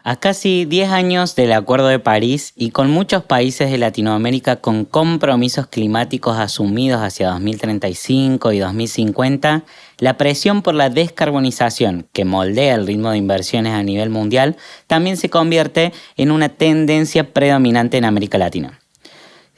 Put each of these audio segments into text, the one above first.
A casi 10 años del Acuerdo de París y con muchos países de Latinoamérica con compromisos climáticos asumidos hacia 2035 y 2050, la presión por la descarbonización, que moldea el ritmo de inversiones a nivel mundial, también se convierte en una tendencia predominante en América Latina.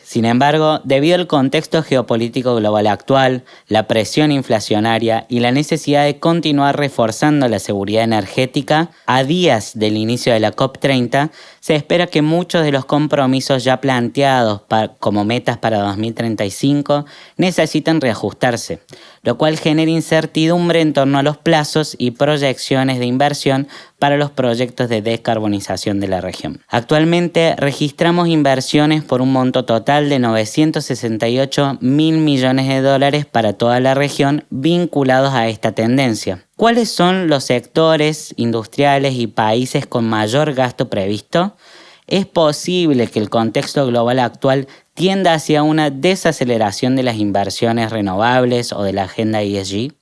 Sin embargo, debido al contexto geopolítico global actual, la presión inflacionaria y la necesidad de continuar reforzando la seguridad energética, a días del inicio de la COP30, se espera que muchos de los compromisos ya planteados como metas para 2035 necesiten reajustarse, lo cual genera incertidumbre en torno a los plazos y proyecciones de inversión para los proyectos de descarbonización de la región. Actualmente registramos inversiones por un monto total de 968 mil millones de dólares para toda la región vinculados a esta tendencia. ¿Cuáles son los sectores industriales y países con mayor gasto previsto? ¿Es posible que el contexto global actual tienda hacia una desaceleración de las inversiones renovables o de la agenda ESG?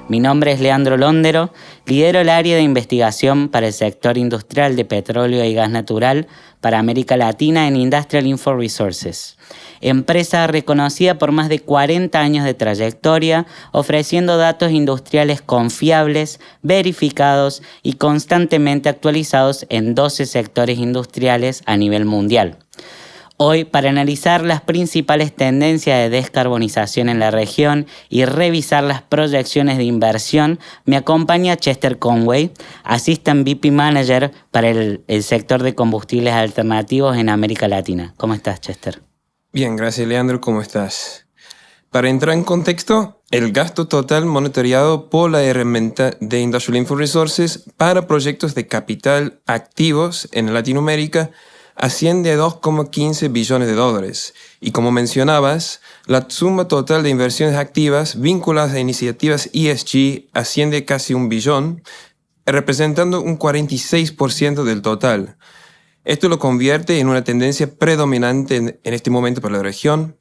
Mi nombre es Leandro Londero, lidero el área de investigación para el sector industrial de petróleo y gas natural para América Latina en Industrial Info Resources, empresa reconocida por más de 40 años de trayectoria, ofreciendo datos industriales confiables, verificados y constantemente actualizados en 12 sectores industriales a nivel mundial. Hoy, para analizar las principales tendencias de descarbonización en la región y revisar las proyecciones de inversión, me acompaña Chester Conway, Assistant VP Manager para el sector de combustibles alternativos en América Latina. ¿Cómo estás, Chester? Bien, gracias, Leandro. ¿Cómo estás? Para entrar en contexto, el gasto total monitoreado por la herramienta de Industrial Info Resources para proyectos de capital activos en Latinoamérica asciende a 2,15 billones de dólares. Y como mencionabas, la suma total de inversiones activas vinculadas a iniciativas ESG asciende a casi 1 billón, representando un 46% del total. Esto lo convierte en una tendencia predominante en este momento para la región.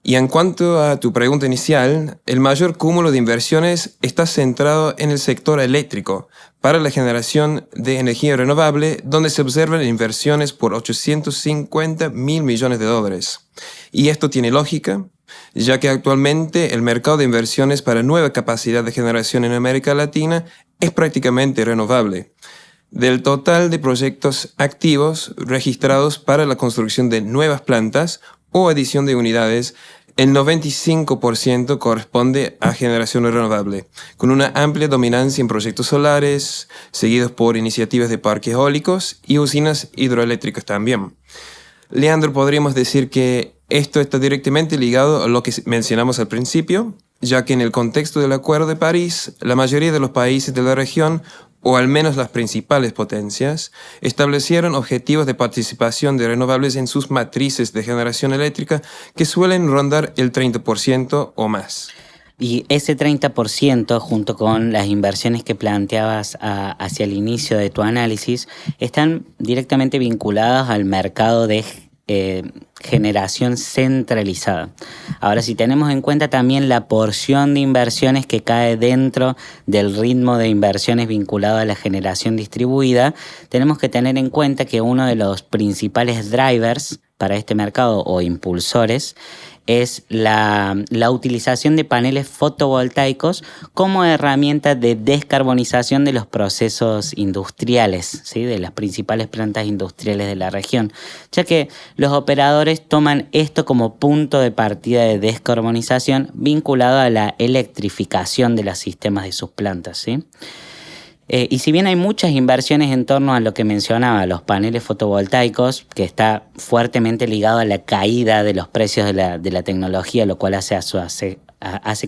Y en cuanto a tu pregunta inicial, el mayor cúmulo de inversiones está centrado en el sector eléctrico para la generación de energía renovable, donde se observan inversiones por 850 mil millones de dólares. Y esto tiene lógica, ya que actualmente el mercado de inversiones para nueva capacidad de generación en América Latina es prácticamente renovable. Del total de proyectos activos registrados para la construcción de nuevas plantas o adición de unidades, el 95% corresponde a generación renovable, con una amplia dominancia en proyectos solares, seguidos por iniciativas de parques eólicos y usinas hidroeléctricas también. Leandro, podríamos decir que esto está directamente ligado a lo que mencionamos al principio, ya que en el contexto del Acuerdo de París, la mayoría de los países de la región, o al menos las principales potencias, establecieron objetivos de participación de renovables en sus matrices de generación eléctrica que suelen rondar el 30% o más. Y ese 30%, junto con las inversiones que planteabas hacia el inicio de tu análisis, están directamente vinculadas al mercado de generación centralizada. Ahora, si tenemos en cuenta también la porción de inversiones que cae dentro del ritmo de inversiones vinculado a la generación distribuida, tenemos que tener en cuenta que uno de los principales drivers para este mercado o impulsores es la utilización de paneles fotovoltaicos como herramienta de descarbonización de los procesos industriales, ¿sí? De las principales plantas industriales de la región, ya que los operadores toman esto como punto de partida de descarbonización vinculado a la electrificación de los sistemas de sus plantas, ¿sí? Y si bien hay muchas inversiones en torno a lo que mencionaba, los paneles fotovoltaicos, que está fuertemente ligado a la caída de los precios de la tecnología, lo cual hace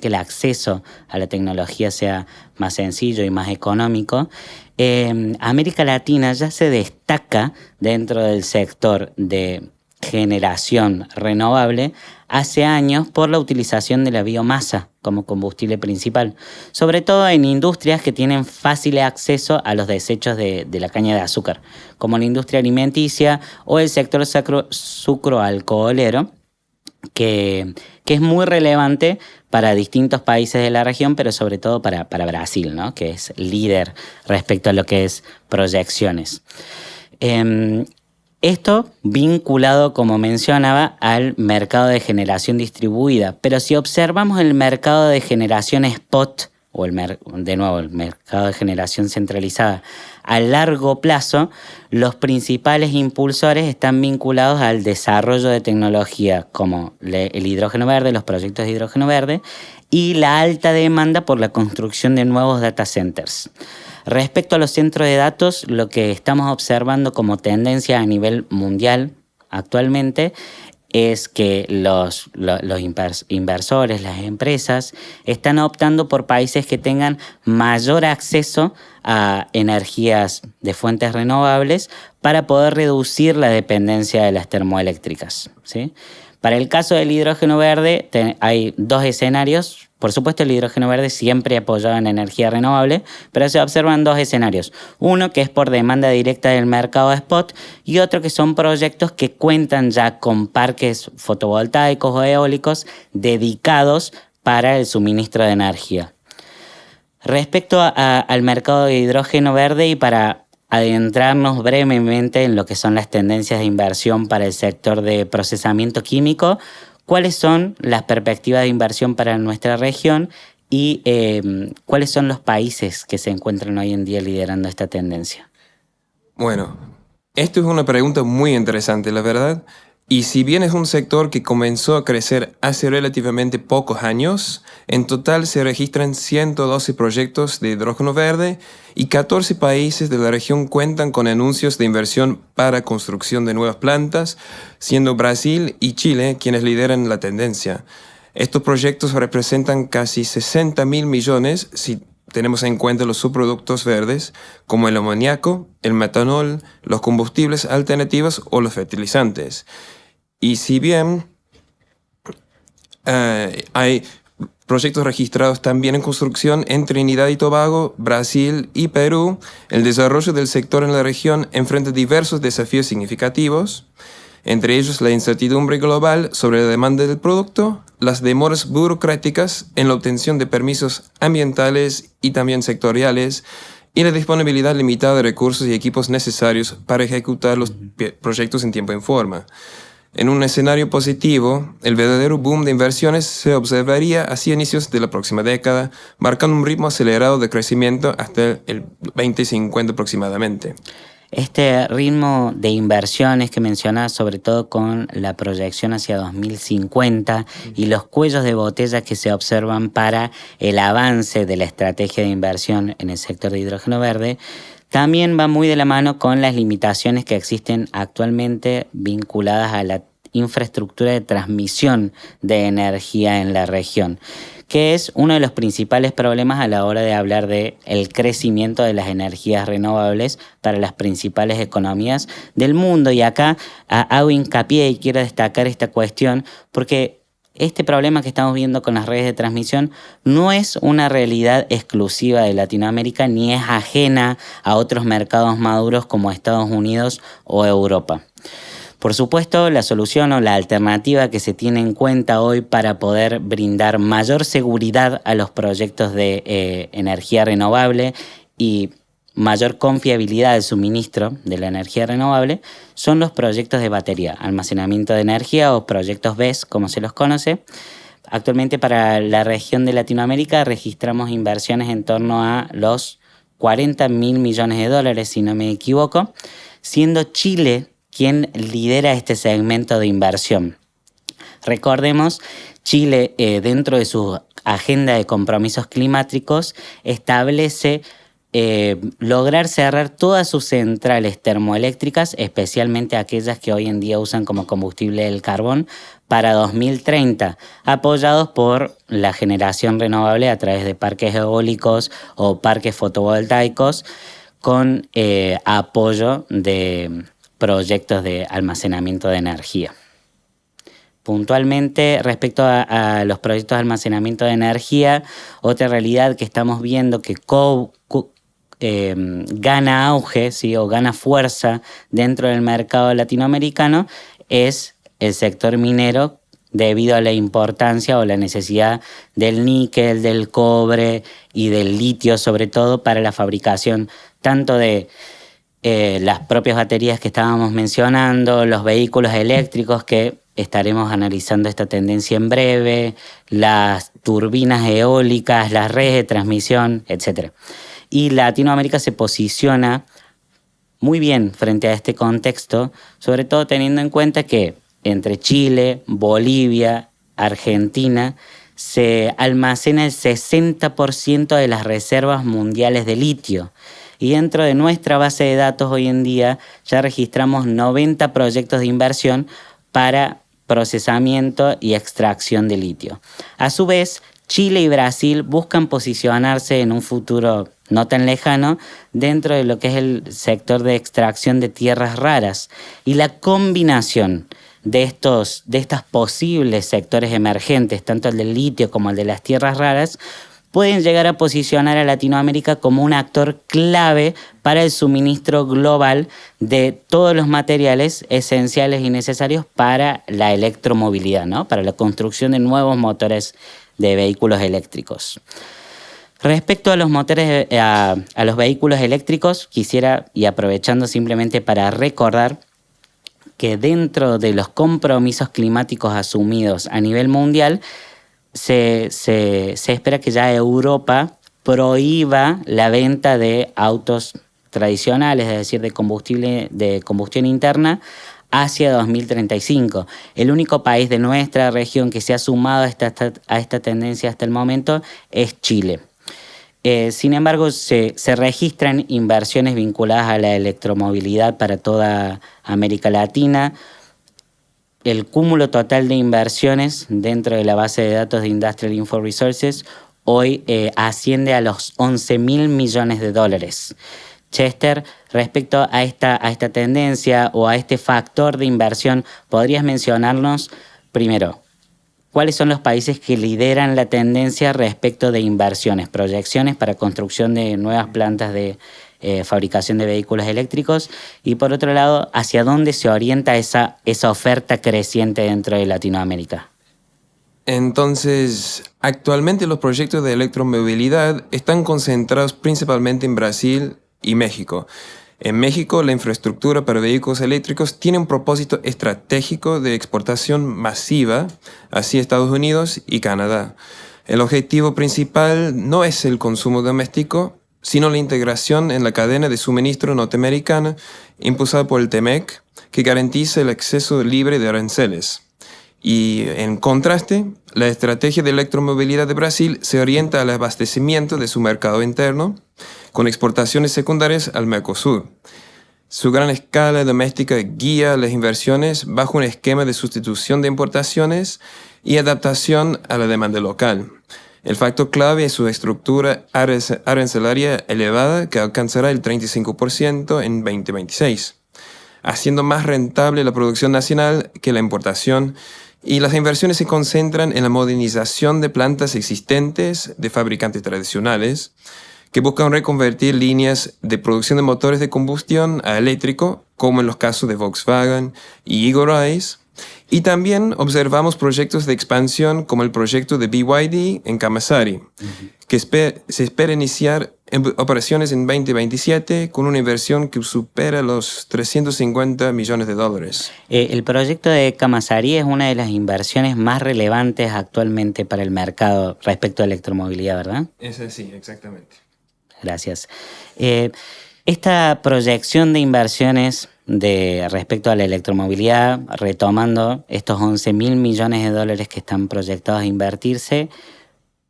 que el acceso a la tecnología sea más sencillo y más económico, América Latina ya se destaca dentro del sector de generación renovable hace años por la utilización de la biomasa como combustible principal, sobre todo en industrias que tienen fácil acceso a los desechos de la caña de azúcar, como la industria alimenticia o el sector sucroalcoholero, que es muy relevante para distintos países de la región, pero sobre todo para Brasil, ¿no? Que es líder respecto a lo que es proyecciones. Esto vinculado, como mencionaba, al mercado de generación distribuida. Pero si observamos el mercado de generación spot, o el mercado de generación centralizada, a largo plazo, los principales impulsores están vinculados al desarrollo de tecnología como el hidrógeno verde, los proyectos de hidrógeno verde, y la alta demanda por la construcción de nuevos data centers. Respecto a los centros de datos, lo que estamos observando como tendencia a nivel mundial actualmente es que los inversores, las empresas, están optando por países que tengan mayor acceso a energías de fuentes renovables para poder reducir la dependencia de las termoeléctricas, ¿sí? Para el caso del hidrógeno verde hay dos escenarios. Por supuesto, el hidrógeno verde siempre apoyado en energía renovable, pero se observan dos escenarios. Uno que es por demanda directa del mercado spot y otro que son proyectos que cuentan ya con parques fotovoltaicos o eólicos dedicados para el suministro de energía. Respecto al mercado de hidrógeno verde y para adentrarnos brevemente en lo que son las tendencias de inversión para el sector de procesamiento químico, ¿cuáles son las perspectivas de inversión para nuestra región y cuáles son los países que se encuentran hoy en día liderando esta tendencia? Bueno, esto es una pregunta muy interesante, la verdad. Y si bien es un sector que comenzó a crecer hace relativamente pocos años, en total se registran 112 proyectos de hidrógeno verde y 14 países de la región cuentan con anuncios de inversión para construcción de nuevas plantas, siendo Brasil y Chile quienes lideran la tendencia. Estos proyectos representan casi 60.000 millones si tenemos en cuenta los subproductos verdes como el amoníaco, el metanol, los combustibles alternativos o los fertilizantes. Y si bien hay proyectos registrados también en construcción en Trinidad y Tobago, Brasil y Perú, el desarrollo del sector en la región enfrenta diversos desafíos significativos, entre ellos la incertidumbre global sobre la demanda del producto, las demoras burocráticas en la obtención de permisos ambientales y también sectoriales, y la disponibilidad limitada de recursos y equipos necesarios para ejecutar los proyectos en tiempo y en forma. En un escenario positivo, el verdadero boom de inversiones se observaría hacia inicios de la próxima década, marcando un ritmo acelerado de crecimiento hasta el 2050 aproximadamente. Este ritmo de inversiones que mencionas, sobre todo con la proyección hacia 2050 y los cuellos de botella que se observan para el avance de la estrategia de inversión en el sector de hidrógeno verde, también va muy de la mano con las limitaciones que existen actualmente vinculadas a la infraestructura de transmisión de energía en la región, que es uno de los principales problemas a la hora de hablar del crecimiento de las energías renovables para las principales economías del mundo. Y acá hago hincapié y quiero destacar esta cuestión porque este problema que estamos viendo con las redes de transmisión no es una realidad exclusiva de Latinoamérica ni es ajena a otros mercados maduros como Estados Unidos o Europa. Por supuesto, la solución o la alternativa que se tiene en cuenta hoy para poder brindar mayor seguridad a los proyectos de energía renovable y mayor confiabilidad del suministro de la energía renovable son los proyectos de batería, almacenamiento de energía o proyectos BESS, como se los conoce. Actualmente para la región de Latinoamérica registramos inversiones en torno a los 40.000 millones de dólares, si no me equivoco, siendo Chile quien lidera este segmento de inversión. Recordemos, Chile, dentro de su agenda de compromisos climáticos, establece lograr cerrar todas sus centrales termoeléctricas, especialmente aquellas que hoy en día usan como combustible el carbón, para 2030, apoyados por la generación renovable a través de parques eólicos o parques fotovoltaicos con apoyo de proyectos de almacenamiento de energía. puntualmente respecto a los proyectos de almacenamiento de energía, otra realidad que estamos viendo que gana auge, ¿sí? O gana fuerza dentro del mercado latinoamericano es el sector minero, debido a la importancia o la necesidad del níquel, del cobre y del litio, sobre todo para la fabricación tanto de las propias baterías que estábamos mencionando, los vehículos eléctricos, que estaremos analizando esta tendencia en breve, las turbinas eólicas, las redes de transmisión, etc. Y Latinoamérica se posiciona muy bien frente a este contexto, sobre todo teniendo en cuenta que entre Chile, Bolivia, Argentina, se almacena el 60% de las reservas mundiales de litio. Y dentro de nuestra base de datos hoy en día ya registramos 90 proyectos de inversión para procesamiento y extracción de litio. A su vez, Chile y Brasil buscan posicionarse en un futuro no tan lejano dentro de lo que es el sector de extracción de tierras raras. Y la combinación de estos posibles sectores emergentes, tanto el del litio como el de las tierras raras, pueden llegar a posicionar a Latinoamérica como un actor clave para el suministro global de todos los materiales esenciales y necesarios para la electromovilidad, ¿no? Para la construcción de nuevos motores de vehículos eléctricos. Respecto a los motores, a los vehículos eléctricos, quisiera, y aprovechando simplemente para recordar, que dentro de los compromisos climáticos asumidos a nivel mundial, se espera que ya Europa prohíba la venta de autos tradicionales, es decir, de combustión interna, hacia 2035. El único país de nuestra región que se ha sumado a esta tendencia hasta el momento es Chile. Sin embargo, se registran inversiones vinculadas a la electromovilidad para toda América Latina. El cúmulo total de inversiones dentro de la base de datos de Industrial Info Resources hoy asciende a los 11.000 millones de dólares. Chester, respecto a esta tendencia o a este factor de inversión, ¿podrías mencionarnos primero cuáles son los países que lideran la tendencia respecto de inversiones, proyecciones para construcción de nuevas plantas de fabricación de vehículos eléctricos? Y por otro lado, ¿hacia dónde se orienta esa oferta creciente dentro de Latinoamérica? Entonces, actualmente los proyectos de electromovilidad están concentrados principalmente en Brasil y México. En México, la infraestructura para vehículos eléctricos tiene un propósito estratégico de exportación masiva hacia Estados Unidos y Canadá. El objetivo principal no es el consumo doméstico, sino la integración en la cadena de suministro norteamericana impulsada por el TEMEC, que garantiza el acceso libre de aranceles. Y en contraste, la estrategia de electromovilidad de Brasil se orienta al abastecimiento de su mercado interno, con exportaciones secundarias al Mercosur. Su gran escala doméstica guía las inversiones bajo un esquema de sustitución de importaciones y adaptación a la demanda local. El factor clave es su estructura arancelaria elevada, que alcanzará el 35% en 2026, haciendo más rentable la producción nacional que la importación, y las inversiones se concentran en la modernización de plantas existentes de fabricantes tradicionales que buscan reconvertir líneas de producción de motores de combustión a eléctrico, como en los casos de Volkswagen y Eagle Eyes. Y también observamos proyectos de expansión como el proyecto de BYD en Camaçari, que se espera iniciar operaciones en 2027 con una inversión que supera los 350 millones de dólares. El proyecto de Camaçari es una de las inversiones más relevantes actualmente para el mercado respecto a electromovilidad, ¿verdad? Es así, exactamente. Gracias. Esta proyección de inversiones respecto a la electromovilidad, retomando estos 11.000 millones de dólares que están proyectados a invertirse,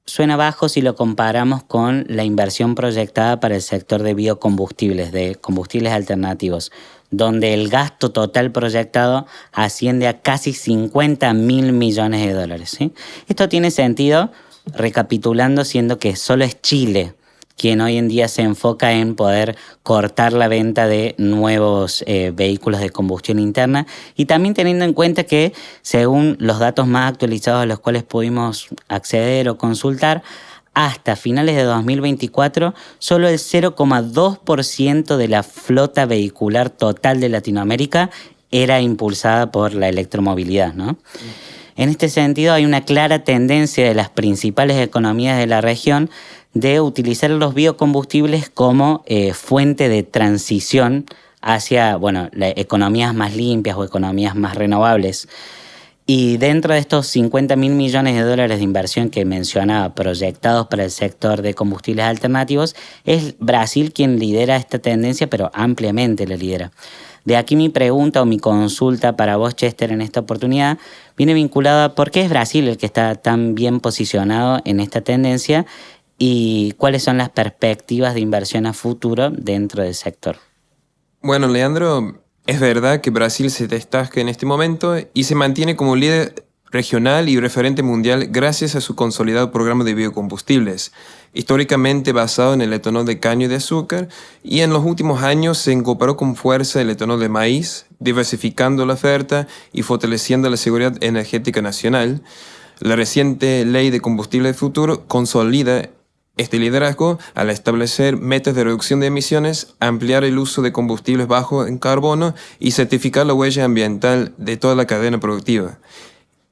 suena bajo si lo comparamos con la inversión proyectada para el sector de biocombustibles, de combustibles alternativos, donde el gasto total proyectado asciende a casi 50.000 millones de dólares, ¿sí? Esto tiene sentido, recapitulando, siendo que solo es Chile quien hoy en día se enfoca en poder cortar la venta de nuevos vehículos de combustión interna, y también teniendo en cuenta que, según los datos más actualizados a los cuales pudimos acceder o consultar, hasta finales de 2024, solo el 0,2% de la flota vehicular total de Latinoamérica era impulsada por la electromovilidad, ¿no? En este sentido, hay una clara tendencia de las principales economías de la región de utilizar los biocombustibles como fuente de transición hacia, economías más limpias o economías más renovables. Y dentro de estos 50.000 millones de dólares de inversión que mencionaba proyectados para el sector de combustibles alternativos, es Brasil quien lidera esta tendencia, pero ampliamente la lidera. De aquí mi pregunta o mi consulta para vos, Chester, en esta oportunidad, viene vinculada a por qué es Brasil el que está tan bien posicionado en esta tendencia y cuáles son las perspectivas de inversión a futuro dentro del sector. Bueno, Leandro, es verdad que Brasil se destaca en este momento y se mantiene como líder regional y referente mundial gracias a su consolidado programa de biocombustibles, históricamente basado en el etanol de caña de azúcar, y en los últimos años se incorporó con fuerza el etanol de maíz, diversificando la oferta y fortaleciendo la seguridad energética nacional. La reciente Ley de Combustible del Futuro consolida este liderazgo al establecer metas de reducción de emisiones, ampliar el uso de combustibles bajos en carbono y certificar la huella ambiental de toda la cadena productiva.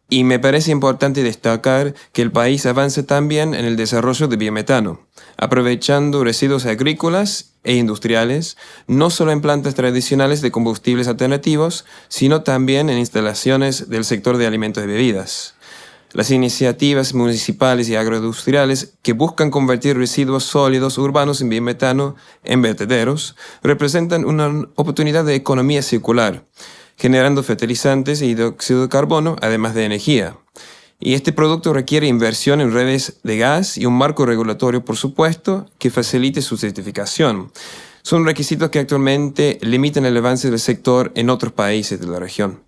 Y me parece importante destacar que el país avanza también en el desarrollo de biometano, aprovechando residuos agrícolas e industriales, no solo en plantas tradicionales de combustibles alternativos, sino también en instalaciones del sector de alimentos y bebidas. Las iniciativas municipales y agroindustriales que buscan convertir residuos sólidos urbanos en biometano en vertederos representan una oportunidad de economía circular, generando fertilizantes y dióxido de carbono, además de energía. Y este producto requiere inversión en redes de gas y un marco regulatorio, por supuesto, que facilite su certificación. Son requisitos que actualmente limitan el avance del sector en otros países de la región.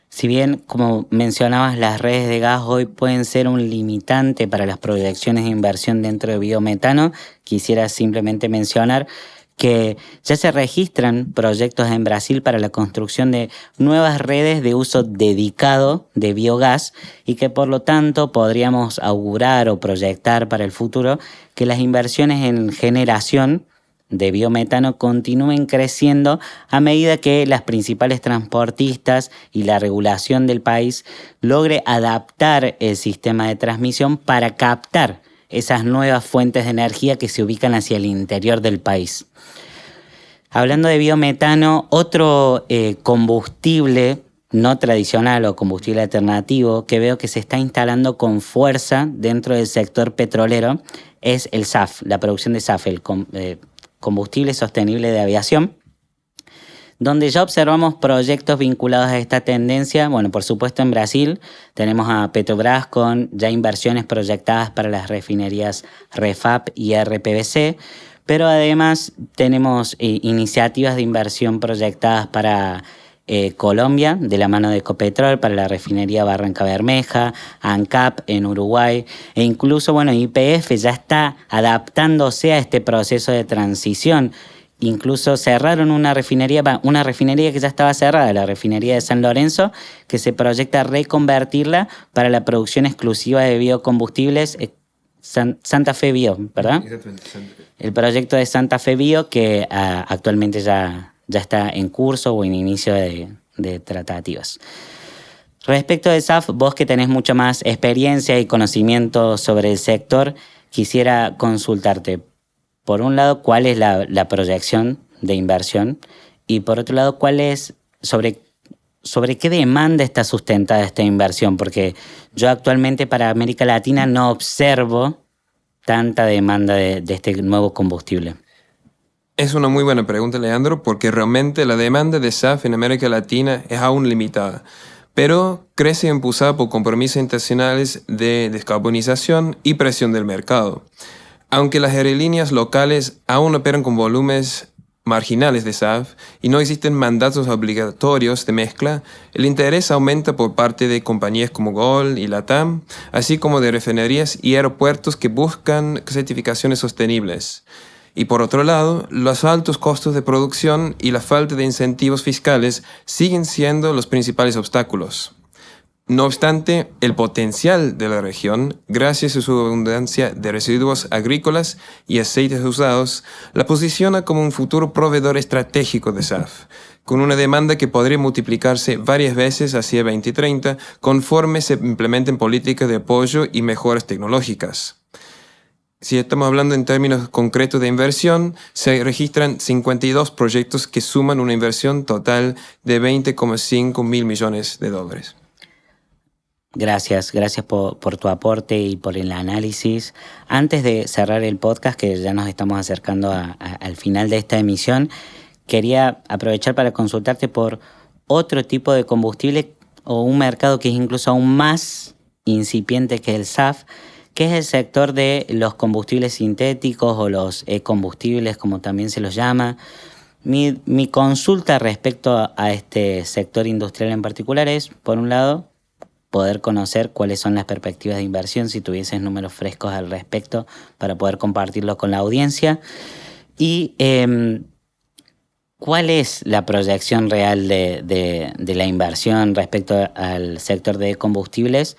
Si bien, como mencionabas, las redes de gas hoy pueden ser un limitante para las proyecciones de inversión dentro de biometano, quisiera simplemente mencionar que ya se registran proyectos en Brasil para la construcción de nuevas redes de uso dedicado de biogás y que por lo tanto podríamos augurar o proyectar para el futuro que las inversiones en generación de biometano continúen creciendo a medida que las principales transportistas y la regulación del país logre adaptar el sistema de transmisión para captar esas nuevas fuentes de energía que se ubican hacia el interior del país. Hablando de biometano, otro combustible no tradicional o combustible alternativo que veo que se está instalando con fuerza dentro del sector petrolero es el SAF, la producción de SAF, el combustible sostenible de aviación, donde ya observamos proyectos vinculados a esta tendencia. Bueno, por supuesto en Brasil tenemos a Petrobras con ya inversiones proyectadas para las refinerías REFAP y RPBC, pero además tenemos iniciativas de inversión proyectadas para Colombia, de la mano de Ecopetrol, para la refinería Barranca Bermeja, ANCAP en Uruguay, e incluso, YPF ya está adaptándose a este proceso de transición. Incluso cerraron una refinería que ya estaba cerrada, la refinería de San Lorenzo, que se proyecta reconvertirla para la producción exclusiva de biocombustibles, Santa Fe Bio, ¿verdad? Exactamente. El proyecto de Santa Fe Bio que actualmente ya está en curso o en inicio de tratativas. Respecto de SAF, vos que tenés mucha más experiencia y conocimiento sobre el sector, quisiera consultarte, por un lado, cuál es la proyección de inversión y por otro lado, cuál es sobre qué demanda está sustentada esta inversión, porque yo actualmente para América Latina no observo tanta demanda de este nuevo combustible. Es una muy buena pregunta, Leandro, porque realmente la demanda de SAF en América Latina es aún limitada, pero crece impulsada por compromisos internacionales de descarbonización y presión del mercado. Aunque las aerolíneas locales aún operan con volúmenes marginales de SAF y no existen mandatos obligatorios de mezcla, el interés aumenta por parte de compañías como GOL y LATAM, así como de refinerías y aeropuertos que buscan certificaciones sostenibles. Y por otro lado, los altos costos de producción y la falta de incentivos fiscales siguen siendo los principales obstáculos. No obstante, el potencial de la región, gracias a su abundancia de residuos agrícolas y aceites usados, la posiciona como un futuro proveedor estratégico de SAF, con una demanda que podría multiplicarse varias veces hacia 2030 conforme se implementen políticas de apoyo y mejoras tecnológicas. Si estamos hablando en términos concretos de inversión, se registran 52 proyectos que suman una inversión total de 20,5 mil millones de dólares. Gracias por tu aporte y por el análisis. Antes de cerrar el podcast, que ya nos estamos acercando al final de esta emisión, quería aprovechar para consultarte por otro tipo de combustible o un mercado que es incluso aún más incipiente que el SAF, que es el sector de los combustibles sintéticos o los e-combustibles, como también se los llama. Mi consulta respecto a este sector industrial en particular es, por un lado, poder conocer cuáles son las perspectivas de inversión, si tuvieses números frescos al respecto para poder compartirlos con la audiencia. Y ¿cuál es la proyección real de la inversión respecto al sector de combustibles,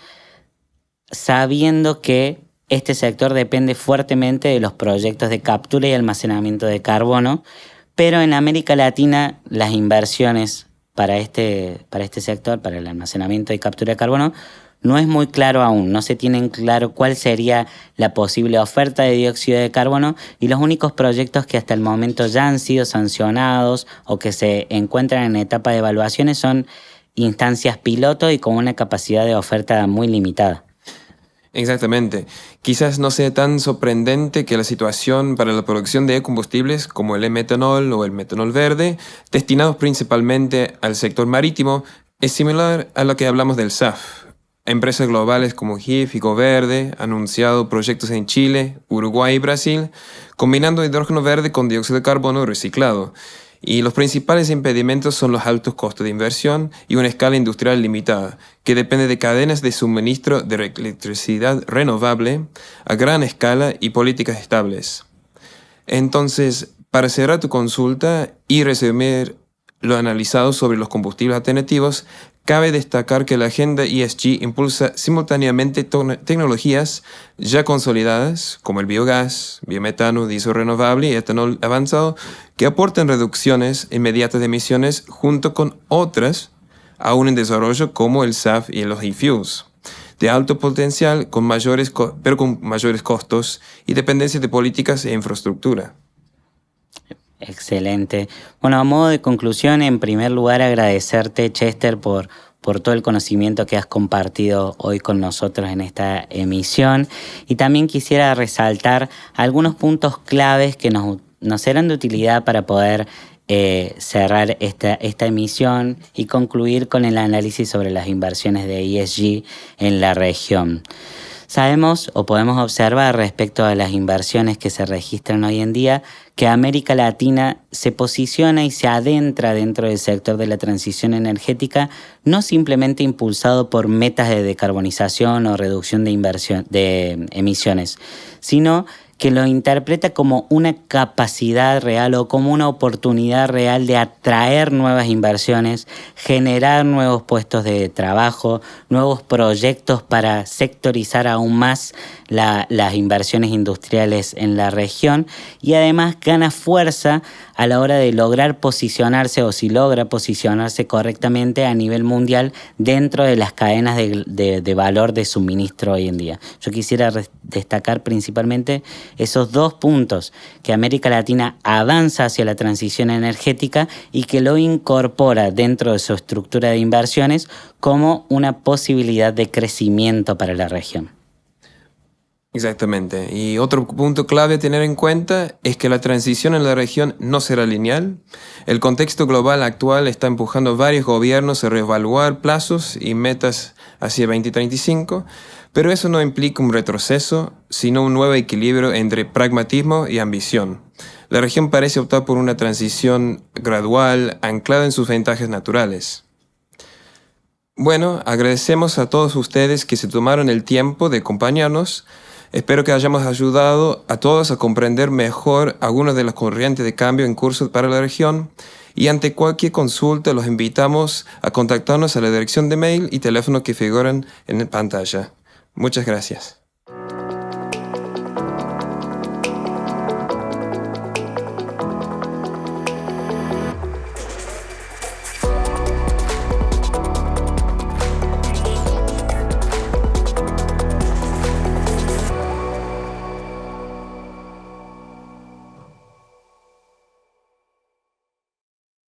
sabiendo que este sector depende fuertemente de los proyectos de captura y almacenamiento de carbono, pero en América Latina las inversiones para este sector, para el almacenamiento y captura de carbono, no es muy claro aún, no se tiene claro cuál sería la posible oferta de dióxido de carbono y los únicos proyectos que hasta el momento ya han sido sancionados o que se encuentran en etapa de evaluaciones son instancias piloto y con una capacidad de oferta muy limitada. Exactamente. Quizás no sea tan sorprendente que la situación para la producción de combustibles como el e-metanol o el metanol verde, destinados principalmente al sector marítimo, es similar a lo que hablamos del SAF. Empresas globales como GIF y GoVerde han anunciado proyectos en Chile, Uruguay y Brasil, combinando hidrógeno verde con dióxido de carbono reciclado. Y los principales impedimentos son los altos costos de inversión y una escala industrial limitada, que depende de cadenas de suministro de electricidad renovable a gran escala y políticas estables. Entonces, para cerrar tu consulta y resumir lo analizado sobre los combustibles alternativos, cabe destacar que la agenda ESG impulsa simultáneamente tecnologías ya consolidadas, como el biogás, biometano, diésel renovable y etanol avanzado, que aportan reducciones inmediatas de emisiones junto con otras aún en desarrollo como el SAF y los e-fuels, de alto potencial pero con mayores costos y dependencia de políticas e infraestructura. Excelente. Bueno, a modo de conclusión, en primer lugar agradecerte, Chester, por todo el conocimiento que has compartido hoy con nosotros en esta emisión. Y también quisiera resaltar algunos puntos claves que nos serán de utilidad para poder cerrar esta emisión y concluir con el análisis sobre las inversiones de ESG en la región. Sabemos o podemos observar respecto a las inversiones que se registran hoy en día que América Latina se posiciona y se adentra dentro del sector de la transición energética, no simplemente impulsado por metas de decarbonización o reducción de emisiones, sino que lo interpreta como una capacidad real o como una oportunidad real de atraer nuevas inversiones, generar nuevos puestos de trabajo, nuevos proyectos para sectorizar aún más las inversiones industriales en la región y además gana fuerza a la hora de lograr posicionarse o si logra posicionarse correctamente a nivel mundial dentro de las cadenas de valor de suministro hoy en día. Yo quisiera destacar principalmente esos dos puntos, que América Latina avanza hacia la transición energética y que lo incorpora dentro de su estructura de inversiones como una posibilidad de crecimiento para la región. Exactamente. Y otro punto clave a tener en cuenta es que la transición en la región no será lineal. El contexto global actual está empujando a varios gobiernos a reevaluar plazos y metas hacia 2035, pero eso no implica un retroceso, sino un nuevo equilibrio entre pragmatismo y ambición. La región parece optar por una transición gradual, anclada en sus ventajas naturales. Bueno, agradecemos a todos ustedes que se tomaron el tiempo de acompañarnos. Espero que hayamos ayudado a todos a comprender mejor algunas de las corrientes de cambio en curso para la región, y ante cualquier consulta los invitamos a contactarnos a la dirección de mail y teléfono que figuran en pantalla. Muchas gracias.